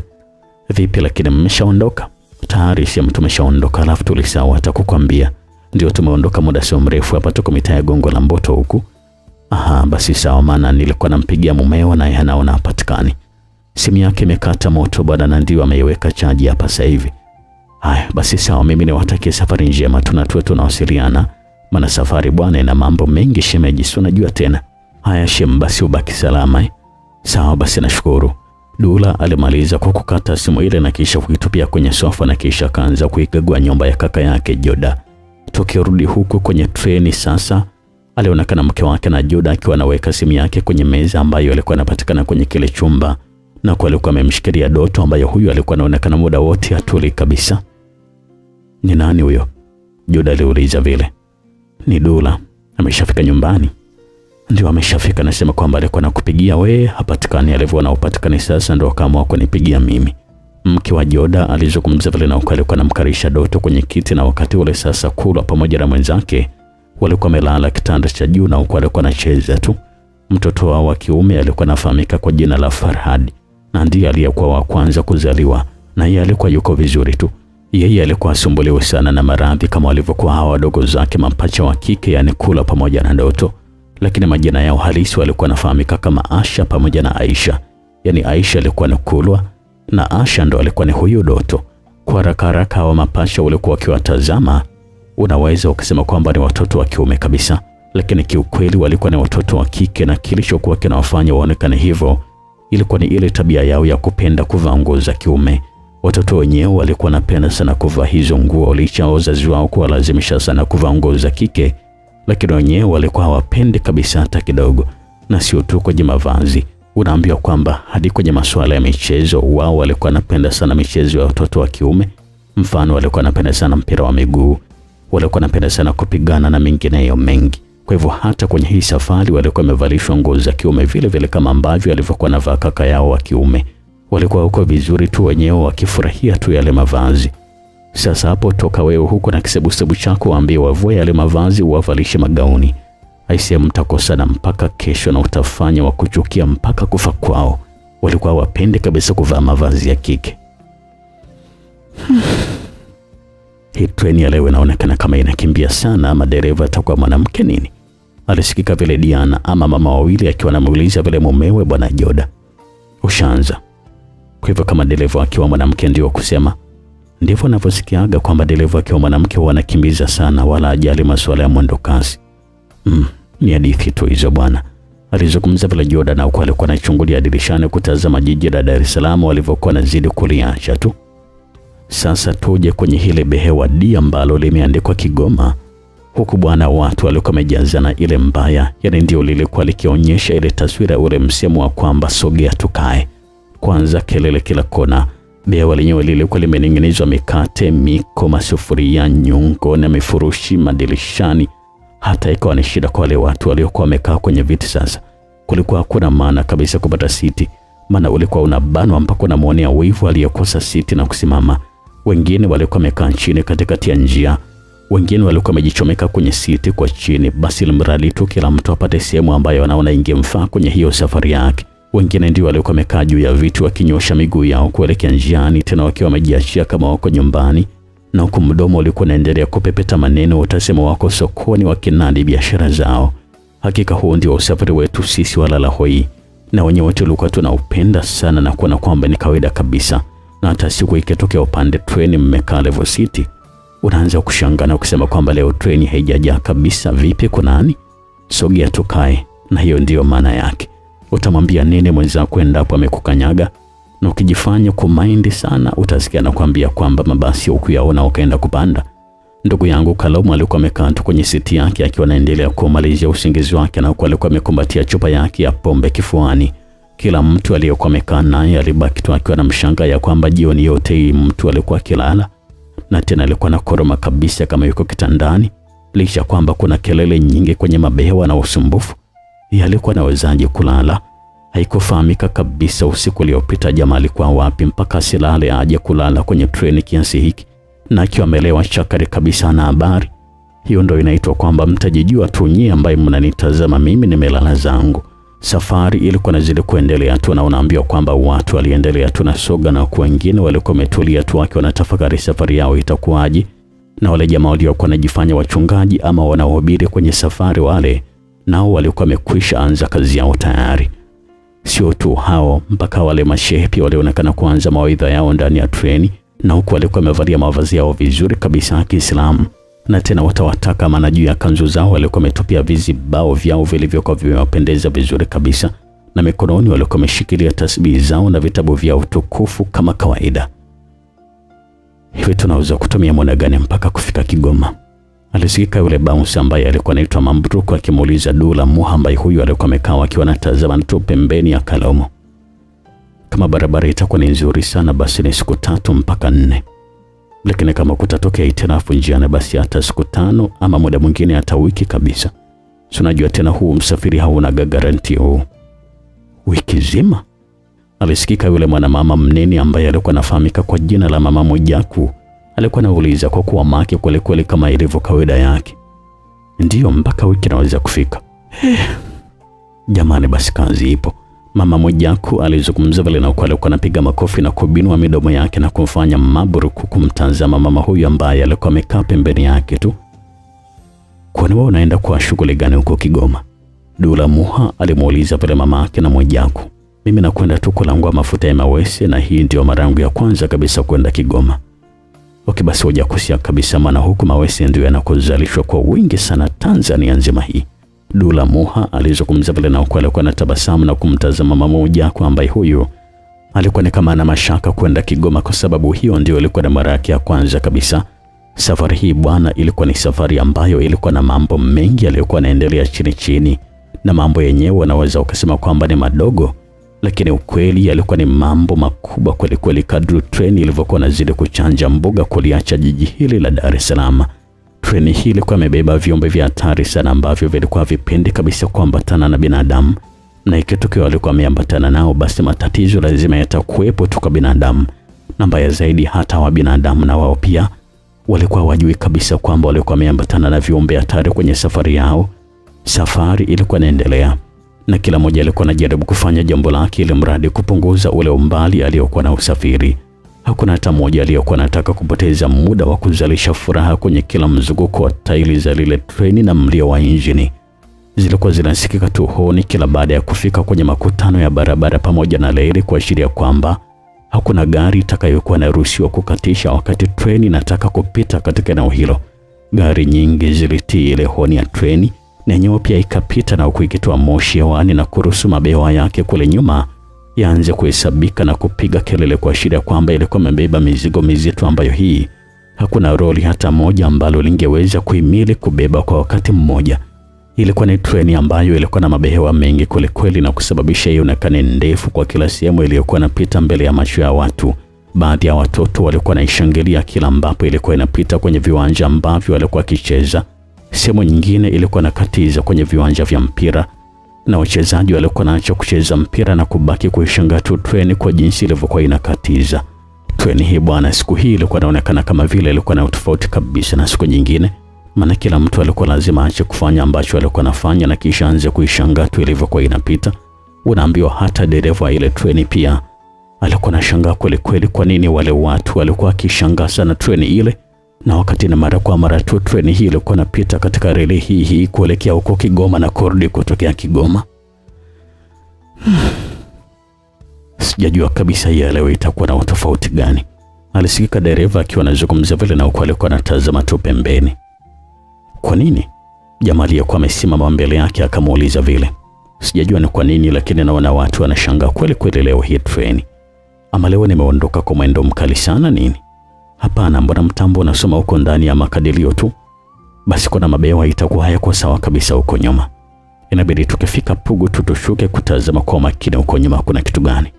"Vipi lakini mmeshaondoka?" "Tayari si mtu ameshaondoka, alafu tulisahau hata kukwambia. Ndio tumeondoka muda sio mrefu hapa, tuko mitaa ya Gongo la Mboto huku." "Aha, basi sawa, maana nilikuwa nampigia mumeo na yeye anaona hapatikani. Simu yake imekata moto bwana, na ndio ameiweka chaji hapa sasa hivi." "Haya basi sawa, mimi niwatakie safari njema, tunawasiliana. Maana safari bwana ina mambo mengi shemeji, si unajua tena." "Haya shem, basi ubaki salama." "Sawa basi, nashukuru." Dula alimaliza kwa kukata simu ile na kisha kuitupia kwenye sofa, na kisha kaanza kuikagua nyumba ya kaka yake Joda. Tukirudi huku kwenye treni sasa, alionekana mke wake na Joda akiwa anaweka simu yake kwenye meza ambayo alikuwa anapatikana kwenye kile chumba, na kwa alikuwa amemshikilia Doto ambaye huyu alikuwa anaonekana muda wote atuli kabisa. "Ni nani huyo?" Joda aliuliza vile. "Ni Dula, ameshafika nyumbani." "Ndio ameshafika, nasema kwamba alikuwa anakupigia wewe, hapatikani. Alivyoona upatikani sasa ndio akaamua kunipigia mimi." Mke wa Joda alizungumza vile, na alikuwa anamkarisha Doto kwenye kiti, na wakati ule sasa Kulwa pamoja na mwenzake walikuwa wamelala kitanda cha juu, na huko alikuwa anacheza tu. Mtoto wao wa kiume alikuwa anafahamika kwa jina la Farhad, na ndiye aliyekuwa wa kwanza kuzaliwa, na yeye alikuwa yuko vizuri tu. Yeye alikuwa asumbuliwa sana na maradhi kama walivyokuwa hawa wadogo zake mapacha wa kike, yani Kulwa pamoja na Doto, lakini majina yao halisi walikuwa nafahamika kama Asha pamoja na Aisha. Yani Aisha alikuwa ni Kulwa na Asha ndo alikuwa ni huyu Doto. Kwa haraka wa mapacha walikuwa wakiwatazama, unaweza ukisema kwamba ni watoto wa kiume kabisa, lakini kiukweli walikuwa ni watoto wa kike, na kilichokuwa kinawafanya waonekane hivyo ilikuwa ni ile tabia yao ya kupenda kuvaa nguo za kiume. Watoto wenyewe walikuwa napenda sana kuvaa hizo nguo, licha wazazi wao kuwalazimisha sana kuvaa nguo za kike, lakini wenyewe walikuwa hawapendi kabisa hata kidogo. Na sio tu kwenye mavazi, unaambiwa kwamba hadi kwenye masuala ya michezo wao walikuwa napenda sana michezo ya watoto wa kiume. Mfano, walikuwa napenda sana mpira wa miguu, walikuwa napenda sana kupigana na mengineyo mengi. Kwa hivyo hata kwenye hii safari walikuwa wamevalishwa nguo za kiume vile vile kama ambavyo alivyokuwa anavaa kaka yao wa kiume. Walikuwa huko vizuri tu wenyewe wakifurahia tu yale mavazi. Sasa hapo toka wewe huko na kisebusebu chako waambie wavue yale mavazi, wavalishe magauni. Aisee, mtakosana mpaka kesho na utafanya wa kuchukia mpaka kufa kwao. Walikuwa wapende kabisa kuvaa mavazi ya kike. Hii treni ya leo inaonekana kama inakimbia sana, ama dereva atakuwa mwanamke nini? Alisikika vile Diana ama mama wawili akiwa anamuuliza vile mumewe bwana Joda. Ushaanza. Kwa hivyo kama dereva akiwa mwanamke ndio kusema. Ndivyo ninavyosikiaga kwamba dereva akiwa mwanamke wanakimbiza sana, wala ajali masuala ya mwendo kasi. Ni hadithi tu hizo bwana. Alizungumza vile Jordan au alikuwa anachungulia dirishani kutazama jiji la Dar es Salaam walivyokuwa nazidi kuliacha tu. Sasa tuje kwenye hile behewa D ambalo limeandikwa Kigoma. Huku bwana watu walikuwa wamejazana ile mbaya, yani ndio lilikuwa likionyesha ile taswira ule msemo wa kwamba sogea tukae. Kwanza kelele kila kona. Behewa lenyewe lilikuwa limening'inizwa mikate, miko, masufuria, nyungo na mifurushi madirishani. Hata ikawa ni shida kwa wale watu waliokuwa wamekaa kwenye viti sasa. Kulikuwa hakuna maana kabisa kupata siti, maana ulikuwa unabanwa mpaka unamuonea wivu aliyekosa siti na kusimama. Wengine walikuwa wamekaa chini katikati ya njia. Wengine walikuwa wamejichomeka kwenye siti kwa chini, basi ilimradi tu kila mtu apate sehemu ambayo anaona ingemfaa kwenye hiyo safari yake. Wengine ndio walikuwa wamekaa juu ya viti wakinyosha miguu yao kuelekea njiani, tena wakiwa wamejiachia kama wako nyumbani, na huku mdomo ulikuwa unaendelea kupepeta maneno utasema wako sokoni wakinadi biashara zao. Hakika huu ndio usafiri wetu sisi walala hoi, na wenyewe tulikuwa tunaupenda sana na kuona kwamba ni kawaida kabisa. Na hata siku ikitokea upande treni mmekaa level city, unaanza kushangaa na kusema kwamba leo treni haijajaa kabisa, vipi kunani? Sogea tukae. Na hiyo ndio maana yake. Utamwambia nini mwenzako endapo amekukanyaga? Na ukijifanya kumind sana utasikia na kuambia kwamba mabasi ukuyaona ukaenda kupanda. Ndugu yangu Kalomo alikuwa amekaa tu kwenye siti yake akiwa anaendelea kumalizia usingizi wake, na huko alikuwa amekumbatia chupa yake ya pombe kifuani. Kila mtu aliyokuwa amekaa naye alibaki tu akiwa anamshangaa ya kwamba jioni yote hii mtu alikuwa kilala, na tena alikuwa na koroma kabisa kama yuko kitandani, licha kwamba kuna kelele nyingi kwenye mabehewa na usumbufu. Alikuwa anawezaje kulala? Haikufahamika kabisa usiku uliopita jamaa alikuwa wapi mpaka silale aje kulala kwenye treni kiasi hiki, na akiwa amelewa chakari kabisa na habari. Hiyo ndio inaitwa kwamba mtajijua tu nyie ambaye mnanitazama mimi nimelala zangu. Safari ilikuwa nazidi kuendelea tu, na unaambiwa kwamba watu waliendelea tu na soga, na wengine walikuwa wametulia tu wakiwa wanatafakari safari yao itakuwaje. Na wale jamaa waliokuwa wanajifanya wachungaji ama wanaohubiri kwenye safari, wale nao walikuwa wamekwisha anza kazi yao tayari. Sio tu hao, mpaka wale mashehe pia walionekana kuanza mawaidha yao ndani ya treni, na huku walikuwa wamevalia mavazi yao vizuri kabisa ya Kiislamu. Na tena watawataka maana juu ya kanzu zao walikuwa wametupia vizibao vyao vilivyokuwa vimewapendeza vizuri kabisa, na mikononi walikuwa wameshikilia tasbihi zao na vitabu vya utukufu kama kawaida. Hivi tunaweza kutumia muda gani mpaka kufika Kigoma? Alisikika yule bouncer ambaye alikuwa anaitwa Mambruko akimuuliza Dula Muha ambaye huyu alikuwa amekaa akiwa anatazama tu pembeni ya Kalomo. Kama barabara itakuwa ni nzuri sana basi ni siku 3 mpaka 4. Lakini kama kutatokea itirafu njiani basi hata siku 5 ama muda mwingine hata wiki kabisa. Tunajua tena huu msafiri hauna garanti huu. Wiki zima? Alisikika yule mwanamama mnene ambaye alikuwa anafahamika kwa jina la Mama Mwijaku. Alikuwa anauliza kwa kuwa make kweli kama ilivyo kawaida yake. Ndiyo, mpaka wiki naweza kufika. Jamani basi kazi ipo. Mama Mwijaku alizungumza vile, na alikuwa anapiga makofi na kubinua midomo yake na kumfanya Mabruku kumtazama mama huyu ambaye alikuwa amekaa pembeni yake tu. Kwani wewe unaenda kwa shughuli gani huko Kigoma? Dula Muha alimuuliza vile mama yake na Mwijaku. Mimi nakwenda tu kulangua mafuta ya mawese, na hii ndio mara yangu ya kwanza kabisa kwenda Kigoma. Okay basi hujakusia kabisa, maana huku mawese ndio yanakozalishwa kwa wingi sana Tanzania nzima hii. Dula Muha alizungumza vile, na alikuwa anatabasamu na kumtazama Mama Mwijaku ambaye huyu alikuwa ni kama ana mashaka kwenda Kigoma, kwa sababu hiyo ndio ilikuwa na mara yake ya kwanza kabisa. Safari hii bwana ilikuwa ni safari ambayo ilikuwa na mambo mengi yaliyokuwa yanaendelea chini, na mambo yenyewe wanaweza ukasema kwamba ni madogo, lakini ukweli yalikuwa ni mambo makubwa kweli kadri treni ilivyokuwa nazidi kuchanja mbuga kuliacha jiji hili la Dar es Salaam. Treni hii ilikuwa imebeba viumbe vya hatari sana ambavyo vilikuwa vipendi kabisa kuambatana na binadamu, na ikitokea walikuwa wameambatana nao basi matatizo lazima yatakuwepo tu kwa binadamu. Na mbaya zaidi hata wa binadamu na wao pia walikuwa wajui kabisa kwamba walikuwa wameambatana na viumbe hatari kwenye safari yao. Safari ilikuwa inaendelea, na kila mmoja alikuwa anajaribu kufanya jambo lake ili mradi kupunguza ule umbali aliokuwa na usafiri. Hakuna hata mmoja aliyokuwa anataka kupoteza muda wa kuzalisha furaha kwenye kila mzunguko wa tairi za lile treni, na mlio wa injini zilikuwa zinasikika tu honi kila baada ya kufika kwenye makutano ya barabara pamoja na reli, kuashiria kwamba hakuna gari itakayokuwa inaruhusiwa kukatisha wakati treni inataka kupita katika eneo hilo. Gari nyingi zilitii ile honi ya treni, na nyoo pia ikapita na huku ikitoa moshi hewani na kuruhusu mabewa yake kule nyuma yaanze kuhesabika na kupiga kelele kuashiria kwamba ilikuwa imebeba mizigo mizito ambayo hii hakuna roli hata moja ambalo lingeweza kuhimili kubeba kwa wakati mmoja. Ilikuwa ni treni ambayo ilikuwa na mabehewa mengi kweli na kusababisha ionekane ndefu kwa kila sehemu iliyokuwa inapita mbele ya macho ya watu. Baadhi ya watoto walikuwa naishangilia kila ambapo ilikuwa inapita kwenye viwanja ambavyo walikuwa kicheza. Sehemu nyingine ilikuwa nakatiza kwenye viwanja vya mpira na wachezaji walikuwa naacha kucheza mpira na kubaki kuishangaa tu treni kwa jinsi ilivyokuwa inakatiza. Treni hii bwana, siku hii ilikuwa inaonekana kama vile ilikuwa na utofauti kabisa na siku nyingine, maana kila mtu alikuwa lazima aache kufanya ambacho alikuwa anafanya na kisha anze kuishangaa tu ilivyokuwa inapita. Unaambiwa hata dereva ile treni pia alikuwa anashangaa kweli kwa nini wale watu walikuwa kishangaa sana treni ile, na wakati na mara kwa mara tu treni hii ilikuwa inapita katika reli hii kuelekea huko Kigoma na kurudi kutokea Kigoma. Sijajua kabisa ya leo itakuwa na utofauti gani. Alisikika dereva akiwa anazungumza vile na huko alikuwa anatazama tu pembeni. Kwa nini? Jamaa aliyekuwa amesimama mbele yake akamuuliza vile. Sijajua ni kwa nini, lakini naona watu wanashangaa kweli leo hii treni. Ama leo nimeondoka kwa mwendo mkali sana nini? Hapana, mbona mtambo unasoma huko ndani ya makadirio tu? Basi kuna mabewa itakuwa hayako sawa kabisa huko nyuma. Inabidi tukifika Pugu tutushuke kutazama kwa makini huko nyuma kuna kitu gani.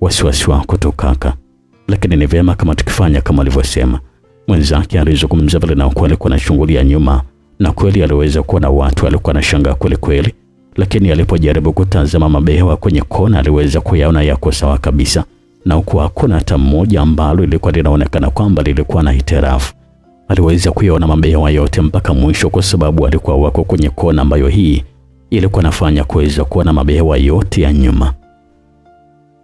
Wasiwasi wako tu kaka, lakini ni vyema kama tukifanya kama alivyosema. Mwenzake alizungumza vile na ukweli kuna shughuli ya nyuma, na kweli aliweza kuona watu walikuwa wanashangaa kweli, lakini alipojaribu kutazama mabewa kwenye kona aliweza kuyaona yako sawa kabisa, na huko hakuna hata mmoja ambalo ilikuwa linaonekana kwamba lilikuwa na hitirafu. Aliweza kuyaona mabewa yote mpaka mwisho kwa sababu alikuwa wako kwenye kona ambayo hii ilikuwa nafanya kuweza kuona mabewa yote ya nyuma.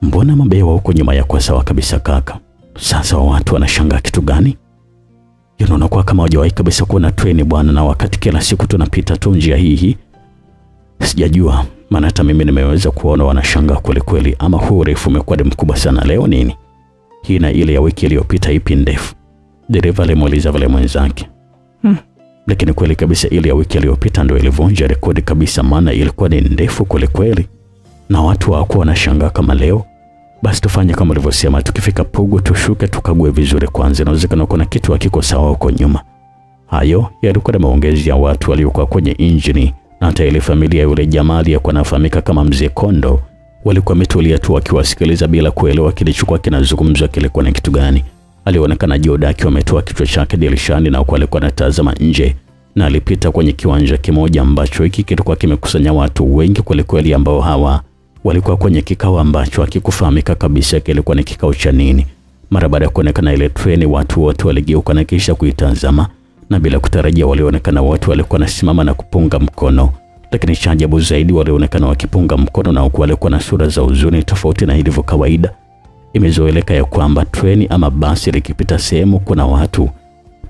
Mbona mabewa huko nyuma yako sawa kabisa kaka? Sasa watu wanashangaa kitu gani? Unaona kwa kama hujawahi kabisa kuona treni bwana, na wakati kila siku tunapita tu njia hii. Sijajua, maana hata mimi nimeweza kuona wanashangaa kweli, ama huu refu umekuwa mkubwa sana leo nini? Hii na ile ya wiki iliyopita ipi ndefu? Dereva alimuuliza vile mwenzake. Lakini kweli kabisa ile ya wiki iliyopita ndio ilivunja rekodi kabisa, maana ilikuwa ni ndefu kweli na watu hawakuwa wanashangaa kama leo. Basi tufanye kama ulivyosema, tukifika Pugu tushuke tukague vizuri kwanza, inawezekana kuna kitu hakiko sawa huko nyuma. Hayo yalikuwa na maongezi ya watu waliokuwa kwenye injini, na hata ile familia yule jamaa aliyekuwa anafahamika kama Mzee Kondo walikuwa wametulia tu wakiwasikiliza bila kuelewa kilichokuwa kinazungumzwa kilikuwa na kitu gani. Alionekana Joda akiwa ametoa kichwa chake dirishani na huko alikuwa anatazama nje, na alipita kwenye kiwanja kimoja ambacho hiki kilikuwa kimekusanya watu wengi kweli ambao hawa walikuwa kwenye kikao ambacho hakikufahamika kabisa kilikuwa ni kikao cha nini. Mara baada ya kuonekana ile treni, watu wote waligeuka na kisha kuitazama, na bila kutarajia walionekana watu walikuwa nasimama na kupunga mkono. Lakini cha ajabu zaidi, walionekana wakipunga mkono na huku walikuwa na sura za huzuni tofauti na ilivyo kawaida. Imezoeleka ya kwamba treni ama basi likipita sehemu kuna watu,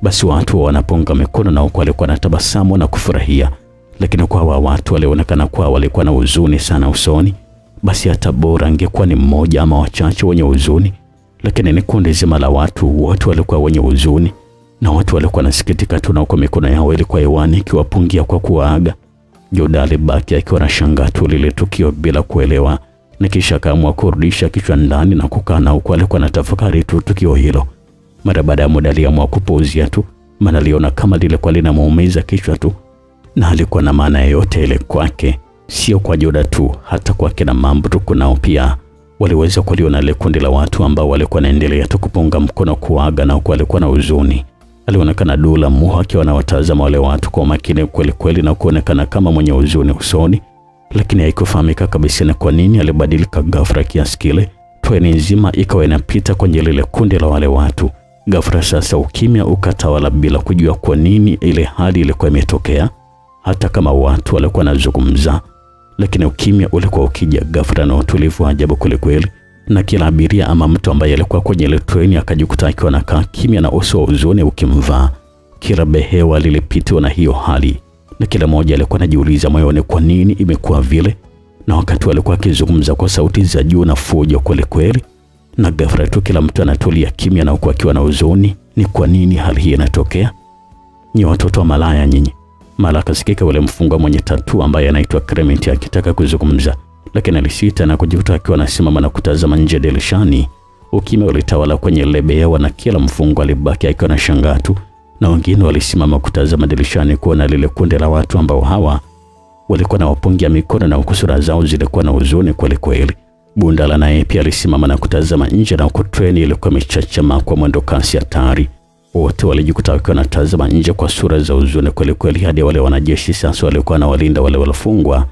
basi watu wanapunga mikono na huku walikuwa na tabasamu na kufurahia. Lakini kwa watu walionekana kwa walikuwa na huzuni sana usoni. Basi hata bora angekuwa ni mmoja ama wachache wenye huzuni, lakini ni kundi zima la watu wote walikuwa wenye huzuni, na watu walikuwa nasikitika tu na huko mikono yao ilikuwa hewani ikiwapungia kwa kuaga. Joda alibaki akiwa anashangaa tu lile tukio bila kuelewa, na kisha akaamua kurudisha kichwa ndani na kukaa na huko alikuwa anatafakari tu tukio hilo. Mara baada ya muda aliamua kupuuzia tu, maana aliona kama lilikuwa linamuumiza kichwa tu, na alikuwa na maana yote ile kwake. Sio kwa Joda tu, hata kwa kina Mamburuku nao pia waliweza kuliona ile kundi la watu ambao walikuwa naendelea tu kupunga mkono kuaga na huko walikuwa na huzuni. Alionekana Dula Muha akiwa anawatazama wale watu kwa makini kweli na kuonekana kama mwenye huzuni usoni, lakini haikufahamika kabisa na kwa nini alibadilika ghafla kiasi kile. Treni nzima ikawa inapita kwenye lile kundi la wale watu. Ghafla sasa ukimya ukatawala bila kujua kwa nini ile hali ilikuwa imetokea. Hata kama watu walikuwa wanazungumza, lakini ukimya ulikuwa ukija ghafla na utulivu wa ajabu kweli, na kila abiria ama mtu ambaye alikuwa kwenye ile treni akajikuta akiwa anakaa kimya na uso wa huzuni ukimvaa. Kila behewa lilipitwa na hiyo hali, na kila mmoja alikuwa anajiuliza moyoni kwa nini imekuwa vile. Na wakati walikuwa akizungumza kwa sauti za juu na fujo kweli, na ghafla tu kila mtu anatulia kimya na huku akiwa na huzuni. Ni kwa nini hali hii inatokea? Ni watoto wa malaya nyinyi. Mara akasikika yule mfungwa mwenye tattoo ambaye anaitwa Clement akitaka kuzungumza, lakini alisita na kujikuta akiwa anasimama na kutazama nje dirishani. Ukimya ulitawala kwenye ile behewa na kila mfungwa alibaki akiwa anashangaa tu, na wengine walisimama kutazama dirishani kuona lile kundi la watu ambao hawa walikuwa na wapungia mikono na sura zao zilikuwa na huzuni kweli kweli. Bundala naye pia alisimama na kutazama nje, na huko treni ilikuwa imechachama kwa mwendo kasi hatari. Wote walijikuta wakiwa wanatazama nje kwa sura za huzuni kweli kweli, hadi wale wanajeshi sasa walikuwa na walinda wale walofungwa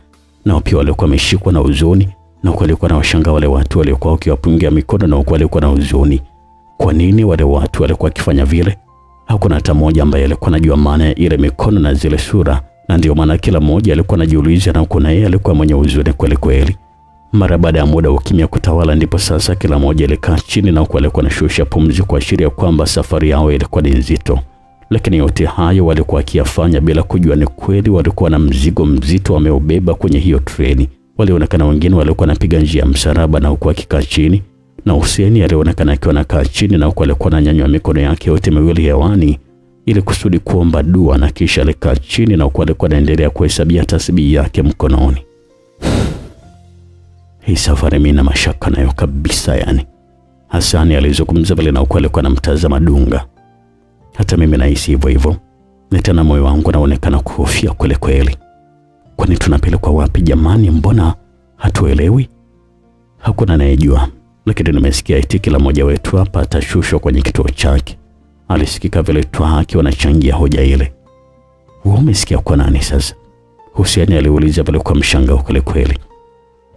na pia walikuwa wameshikwa na huzuni, na walikuwa na washanga wale watu waliokuwa wakiwapungia mikono na walikuwa na huzuni. Kwa nini wale watu walikuwa wakifanya vile? Hakuna hata mmoja ambaye alikuwa anajua maana ya ile mikono na zile sura, na ndio maana kila mmoja alikuwa anajiuliza, na kuna yeye alikuwa mwenye huzuni kweli kweli. Mara baada ya muda ukimya kutawala, ndipo sasa kila mmoja alikaa chini na alikuwa anashusha pumzi kuashiria kwamba safari yao ilikuwa ni nzito. Lakini yote hayo walikuwa wakiyafanya bila kujua ni kweli walikuwa na mzigo mzito wameubeba kwenye hiyo treni. Walionekana wengine walikuwa wanapiga njia ya msalaba na huko akikaa chini, na Hussein alionekana akiwa anakaa chini na huko alikuwa ananyanyua mikono yake yote miwili hewani ili kusudi kuomba dua, na kisha alikaa chini na huko alikuwa anaendelea kuhesabia tasbihi yake mkononi. Hii safari mimi na mashaka nayo kabisa yani. Hasani alizungumza vile na huko alikuwa anamtazama Dunga. Hata mimi nahisi hivyo hivyo. Na tena moyo wangu unaonekana kuhofia kweli kweli. Kwani tunapelekwa wapi jamani, mbona hatuelewi? Hakuna anayejua, lakini nimesikia eti kila mmoja wetu hapa atashushwa kwenye kituo chake. Alisikika vile Twahaki wanachangia hoja ile. Wewe umesikia kwa nani sasa? Hussein aliuliza vile kwa mshangao kweli kweli.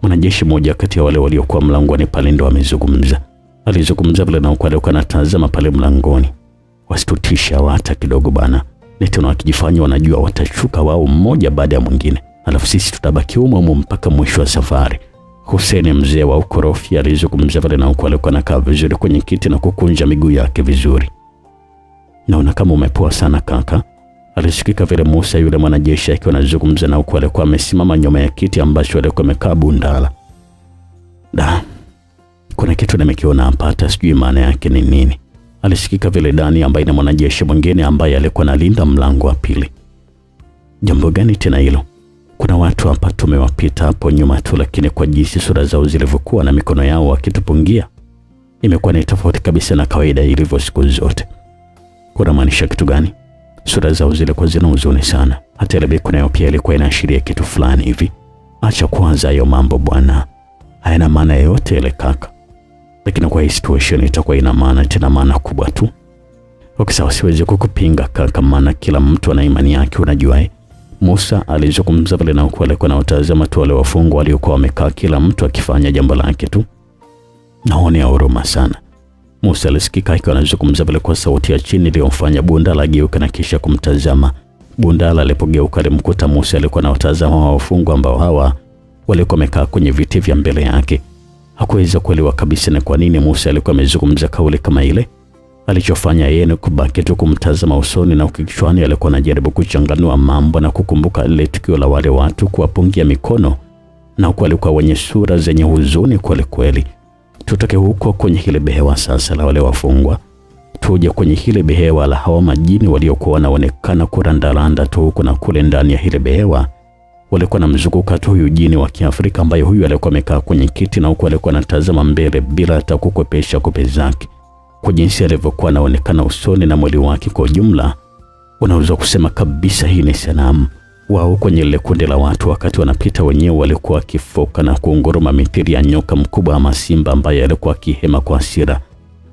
Mwanajeshi mmoja kati ya wale waliokuwa mlangoni pale ndo amezungumza. Alizungumza vile na alikuwa anatazama pale mlangoni. Wasitutisha hata kidogo bana. Neti wakijifanya wanajua watashuka wao mmoja baada ya mwingine, alafu sisi tutabaki humo mpaka mwisho wa safari. Hussein mzee wa ukorofi alizungumza vile na alikuwa anakaa vizuri kwenye kiti na kukunja miguu yake vizuri. Naona kama umepoa sana kaka. Alisikika vile Musa yule mwanajeshi akiwa anazungumza na alikuwa amesimama nyuma ya kiti ambacho alikuwa amekaa Bundala. Kuna kitu nimekiona hapa, hata sijui maana yake ni nini. Alisikika vile Dani ambaye ni mwanajeshi mwingine ambaye alikuwa analinda mlango wa pili. Jambo gani tena hilo? Kuna watu hapa tumewapita hapo nyuma tu, lakini kwa jinsi sura zao zilivyokuwa na mikono yao wakitupungia, imekuwa ni tofauti kabisa na kawaida ilivyo siku zote. Kuna maanisha kitu gani? Sura zao zilikuwa zina huzuni sana. Hata ile mikono yao pia ilikuwa inaashiria kitu fulani hivi. Acha kwanza hayo mambo bwana. Hayana maana yote ile kaka. Lakini kwa hii situation itakuwa ina maana, tena maana kubwa tu. Sawa, siwezi kukupinga kaka, maana kila mtu ana imani yake unajua. Musa alizungumza vile na alikuwa anatazama tu wale wafungwa waliokuwa wamekaa kila mtu akifanya jambo lake tu. Naona huruma sana. Musa alisikika akiwa anazungumza vile kwa sauti ya chini iliyomfanya Bundala ageuka na kisha kumtazama. Bundala alipogeuka alimkuta Musa alikuwa anatazama wafungwa ambao hawa walikuwa wamekaa kwenye viti vya mbele yake. Hakuweza kuelewa kabisa ni kwa nini Musa alikuwa amezungumza kauli kama ile. Alichofanya yeye ni kubaki tu kumtazama usoni, na kichwani alikuwa anajaribu kuchanganua mambo na kukumbuka ile tukio la wale watu kuwapungia mikono, na kwa alikuwa wenye sura zenye huzuni kweli kweli. Tutoke huko kwenye hile behewa sasa la wale wafungwa. Tuje kwenye hile behewa la hao majini waliokuwa wanaonekana kurandalanda tu huko na kule ndani ya hile behewa. Walikuwa na mzunguka tu huyu jini wa Kiafrika ambaye huyu alikuwa amekaa kwenye kiti na huko alikuwa anatazama mbele bila hata kukwepesha kope zake. Kwa jinsi alivyokuwa anaonekana usoni na mwili wake kwa ujumla, unaweza kusema kabisa hii ni sanamu. Wao kwenye ile kundi la watu wakati wanapita wenyewe walikuwa kifoka na kuunguruma mithili ya nyoka mkubwa ama simba ambaye alikuwa kihema kwa hasira.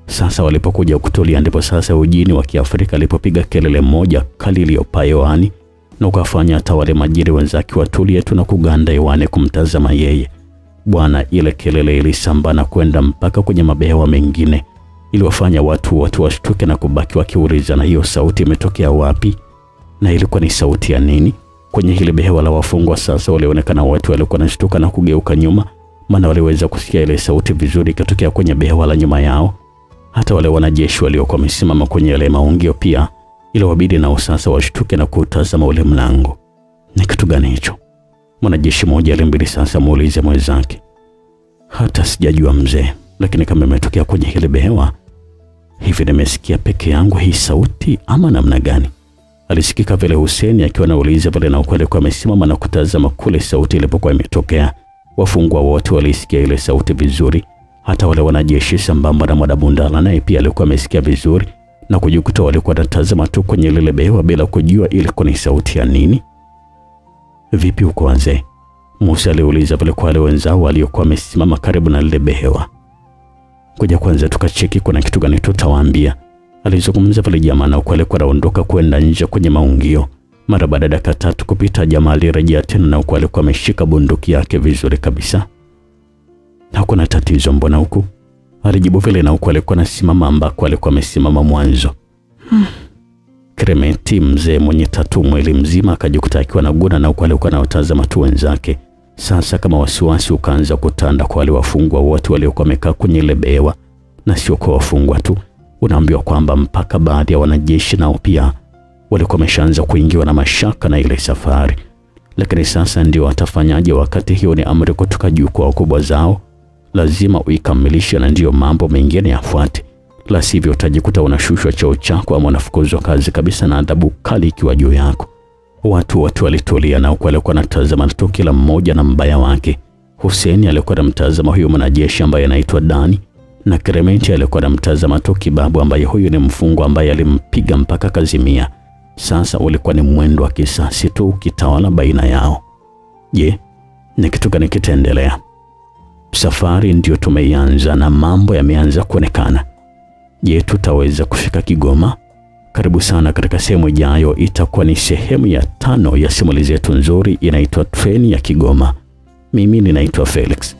Sasa walipokuja kutulia, ndipo sasa ujini wa Kiafrika alipopiga kelele moja kali iliyopaa hewani na ukafanya hata wale majini wenzake watulie tu na kuganda hewani kumtazama yeye. Bwana, ile kelele ilisambaa na kwenda mpaka kwenye mabehewa mengine. Iliwafanya watu washtuke na kubaki wakiuliza na hiyo sauti imetokea wapi? Na ilikuwa ni sauti ya nini? Kwenye hile behewa la wafungwa sasa walionekana watu walikuwa wanashtuka na kugeuka nyuma, maana waliweza kusikia ile sauti vizuri ikatokea kwenye behewa la nyuma yao. Hata wale wanajeshi waliokuwa wamesimama kwenye ile maungio pia iliwabidi nao sasa washtuke na kutazama ule mlango. Ni kitu gani hicho? Mwanajeshi mmoja alimbidi sasa muulize mwenzake. Hata sijajua mzee, lakini kama imetokea kwenye hile behewa, hivi nimesikia peke yangu hii sauti ama namna gani? Alisikika vile Hussein akiwa anauliza pale na ukweli kwa amesimama na kutazama kule sauti ilipokuwa imetokea. Wafungwa wote walisikia ile sauti vizuri, hata wale wanajeshi sambamba na Mwadabundala naye pia alikuwa amesikia vizuri na kujikuta walikuwa wanatazama tu kwenye lile behewa bila kujua ilikuwa ni sauti ya nini. Vipi uko wazee? Musa aliuliza pale kwa wale wenzao waliokuwa wamesimama karibu na lile behewa. Kuja kwanza tukacheki kuna kitu gani tutawaambia. Alizungumza pale jamaa na ukweli kwa anaondoka kwenda nje kwenye maungio. Mara baada ya dakika 3 kupita jamaa alirejea tena na ukweli kwa ameshika bunduki yake vizuri kabisa. Hakuna tatizo mbona huku? Alijibu vile na ukweli kwa anasimama ambako alikuwa amesimama mwanzo. Kremeti mzee mwenye tatu mwili mzima akajikuta akiwa na guna na ukweli kwa anawatazama tu wenzake. Sasa kama wasiwasi ukaanza kutanda kwa wale wafungwa wote waliokuwa wamekaa kwenye ile behewa, na sio kwa wafungwa tu. Unaambiwa kwamba mpaka baadhi ya wanajeshi nao pia walikuwa wameshaanza kuingiwa na mashaka na ile safari. Lakini sasa ndio watafanyaje wakati hiyo ni amri kutoka juu kwa wakubwa zao? Lazima uikamilishe na ndio mambo mengine yafuate. La sivyo utajikuta unashushwa cheo chako ama unafukuzwa kazi kabisa na adhabu kali ikiwa juu yako. Watu wote walitulia na ukweli alikuwa anatazama tu kila mmoja na mbaya wake. Hussein alikuwa anamtazama huyo mwanajeshi ambaye anaitwa Dani, na Kremeti alikuwa anamtazama tu Kibabu ambaye huyu ni mfungwa ambaye alimpiga mpaka kazimia. Sasa ulikuwa ni mwendo wa kisasi tu ukitawala baina yao. Je, ni kitu gani kitaendelea? Safari ndio tumeianza na mambo yameanza kuonekana. Je, tutaweza kufika Kigoma? Karibu sana katika sehemu ijayo, itakuwa ni sehemu ya 5 ya simulizi yetu nzuri inaitwa Treni ya Kigoma. Mimi ninaitwa Felix.